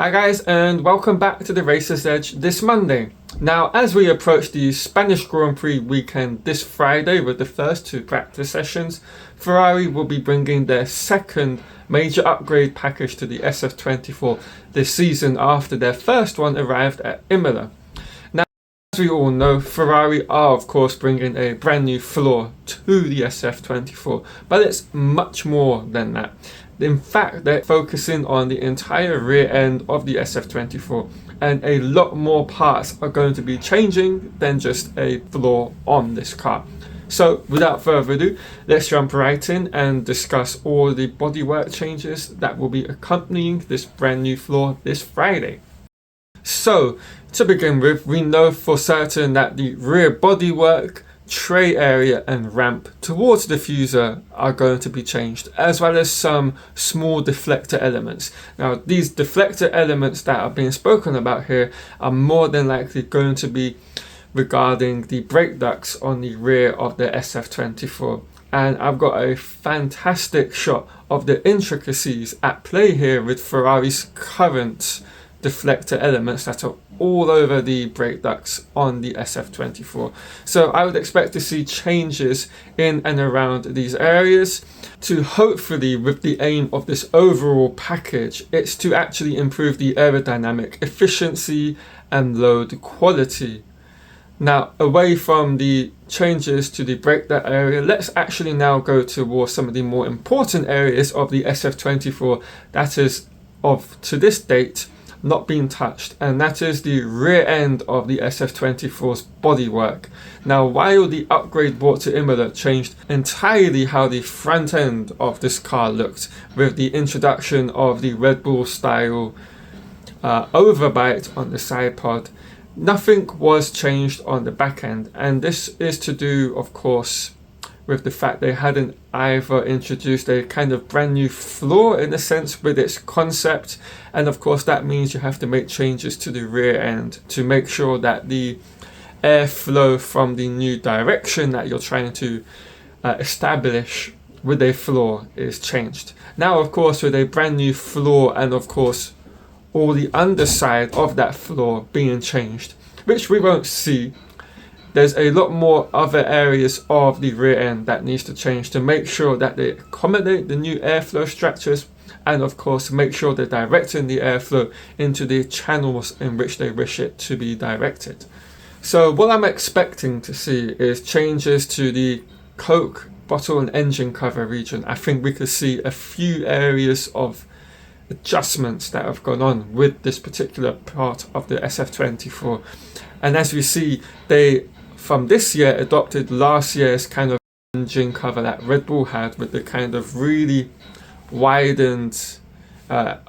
Hi guys, and welcome back to the Racer's Edge this Monday. Now, as we approach the Spanish Grand Prix weekend this Friday with the first two practice sessions, Ferrari will be bringing their second major upgrade package to the SF-24 this season after their first one arrived at Imola. Now, as we all know, Ferrari are of course bringing a brand new floor to the SF-24, but it's much more than that. In fact, they're focusing on the entire rear end of the SF-24, and a lot more parts are going to be changing than just a floor on this car. So without further ado, let's jump right in and discuss all the bodywork changes that will be accompanying this brand new floor this Friday. So to begin with, we know for certain that the rear bodywork, tray area and ramp towards the diffuser are going to be changed, as well as some small deflector elements. Now, these deflector elements that are being spoken about here are more than likely going to be regarding the brake ducts on the rear of the SF-24. And I've got a fantastic shot of the intricacies at play here with Ferrari's current deflector elements that are all over the brake ducts on the SF-24. So I would expect to see changes in and around these areas to hopefully, with the aim of this overall package, it's to actually improve the aerodynamic efficiency and load quality. Now, away from the changes to the brake duct area, let's actually now go towards some of the more important areas of the SF-24 that is, to this date, not being touched, and that is the rear end of the SF-24's bodywork. Now, while the upgrade brought to Imola changed entirely how the front end of this car looked, with the introduction of the Red Bull style overbite on the side pod, nothing was changed on the back end, and this is to do, of course, with the fact they hadn't either introduced a kind of brand new floor in a sense with its concept, and of course that means you have to make changes to the rear end to make sure that the airflow from the new direction that you're trying to establish with a floor is changed. Now, of course, with a brand new floor and of course all the underside of that floor being changed, which we won't see, there's a lot more other areas of the rear end that needs to change to make sure that they accommodate the new airflow structures, and of course make sure they're directing the airflow into the channels in which they wish it to be directed. So what I'm expecting to see is changes to the Coke bottle and engine cover region. I think we could see a few areas of adjustments that have gone on with this particular part of the SF-24, and as we see, they from this year adopted last year's kind of engine cover that Red Bull had, with the kind of really widened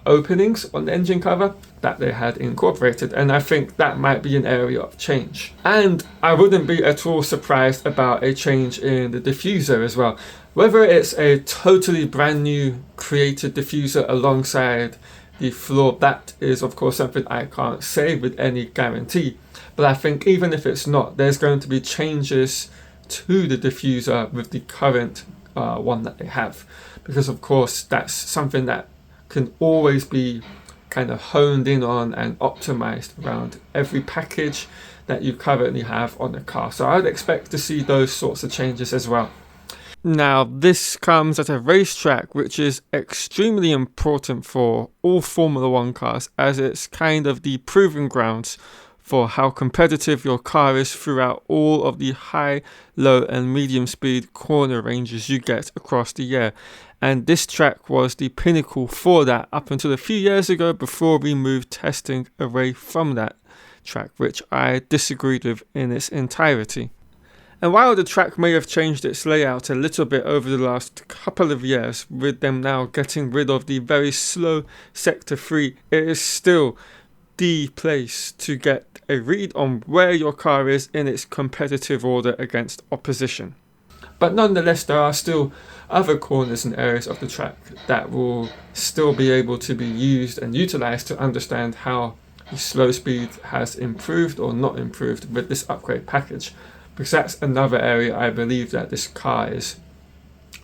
openings on the engine cover that they had incorporated, and I think that might be an area of change. And I wouldn't be at all surprised about a change in the diffuser as well. Whether it's a totally brand new created diffuser alongside the floor, that is of course something I can't say with any guarantee. But I think even if it's not, there's going to be changes to the diffuser with the current one that they have. Because of course that's something that can always be kind of honed in on and optimized around every package that you currently have on the car. So I'd expect to see those sorts of changes as well. Now, this comes at a racetrack which is extremely important for all Formula One cars, as it's kind of the proving grounds for how competitive your car is throughout all of the high, low and medium speed corner ranges you get across the year. And this track was the pinnacle for that up until a few years ago, before we moved testing away from that track, which I disagreed with in its entirety. And while the track may have changed its layout a little bit over the last couple of years, with them now getting rid of the very slow Sector 3, it is still the place to get a read on where your car is in its competitive order against opposition. But nonetheless, there are still other corners and areas of the track that will still be able to be used and utilized to understand how the slow speed has improved or not improved with this upgrade package. Because that's another area I believe that this car is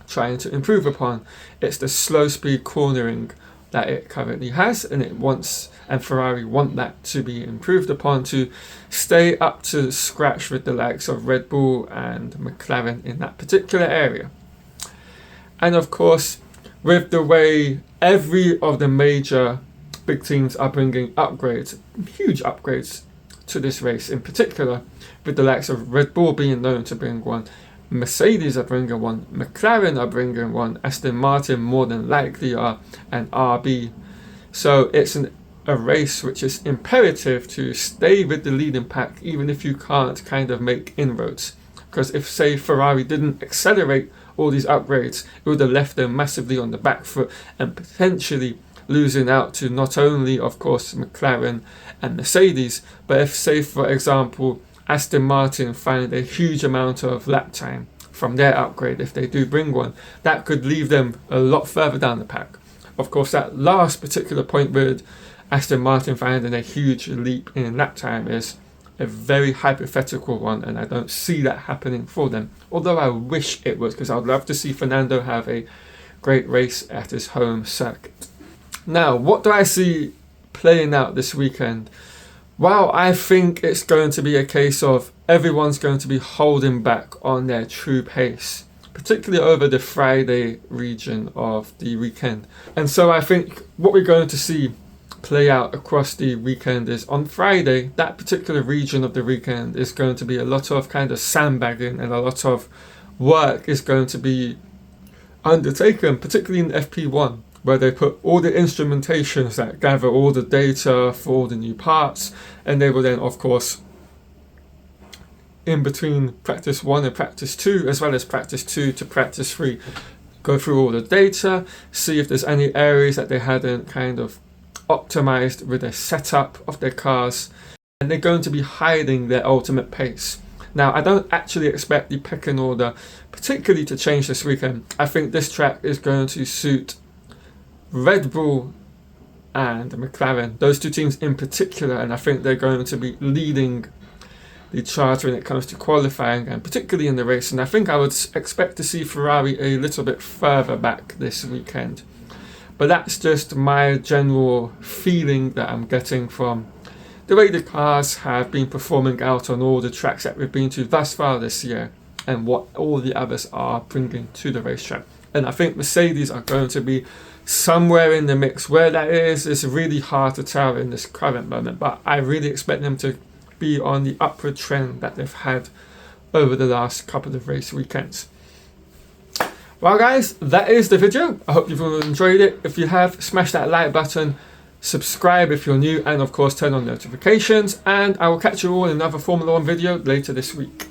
trying to improve upon. It's the slow speed cornering that it currently has, and Ferrari want that to be improved upon to stay up to scratch with the likes of Red Bull and McLaren in that particular area. And of course, with the way every of the major big teams are bringing upgrades, huge upgrades to this race, in particular with the likes of Red Bull being known to bring one, Mercedes are bringing one, McLaren are bringing one, Aston Martin more than likely are, and RB. So it's a race which is imperative to stay with the leading pack, even if you can't kind of make inroads. Because if, say, Ferrari didn't accelerate all these upgrades, it would have left them massively on the back foot and potentially losing out to not only, of course, McLaren and Mercedes, but if, say, for example, Aston Martin find a huge amount of lap time from their upgrade, if they do bring one, that could leave them a lot further down the pack. Of course, that last particular point with Aston Martin finding a huge leap in lap time is a very hypothetical one, and I don't see that happening for them, although I wish it was, because I'd love to see Fernando have a great race at his home circuit. Now, what do I see playing out this weekend? Well, I think it's going to be a case of everyone's going to be holding back on their true pace, particularly over the Friday region of the weekend. And so I think what we're going to see play out across the weekend is on Friday, that particular region of the weekend is going to be a lot of kind of sandbagging, and a lot of work is going to be undertaken, particularly in FP1, where they put all the instrumentations that gather all the data for all the new parts, and they will then, of course, in between practice 1 and practice 2, as well as practice 2 to practice 3, go through all the data, see if there's any areas that they hadn't kind of optimized with the setup of their cars, and they're going to be hiding their ultimate pace. Now, I don't actually expect the pecking order particularly to change this weekend. I think this track is going to suit Red Bull and McLaren, those two teams in particular, and I think they're going to be leading the charge when it comes to qualifying, and particularly in the race. And I think I would expect to see Ferrari a little bit further back this weekend. But that's just my general feeling that I'm getting from the way the cars have been performing out on all the tracks that we've been to thus far this year, and what all the others are bringing to the racetrack. And I think Mercedes are going to be somewhere in the mix. Where that is really hard to tell in this current moment, but I really expect them to be on the upward trend that they've had over the last couple of race weekends. Well guys, that is the video. I hope you've all enjoyed it. If you have, smash that like button, subscribe if you're new, and of course turn on notifications, and I will catch you all in another Formula 1 video later this week.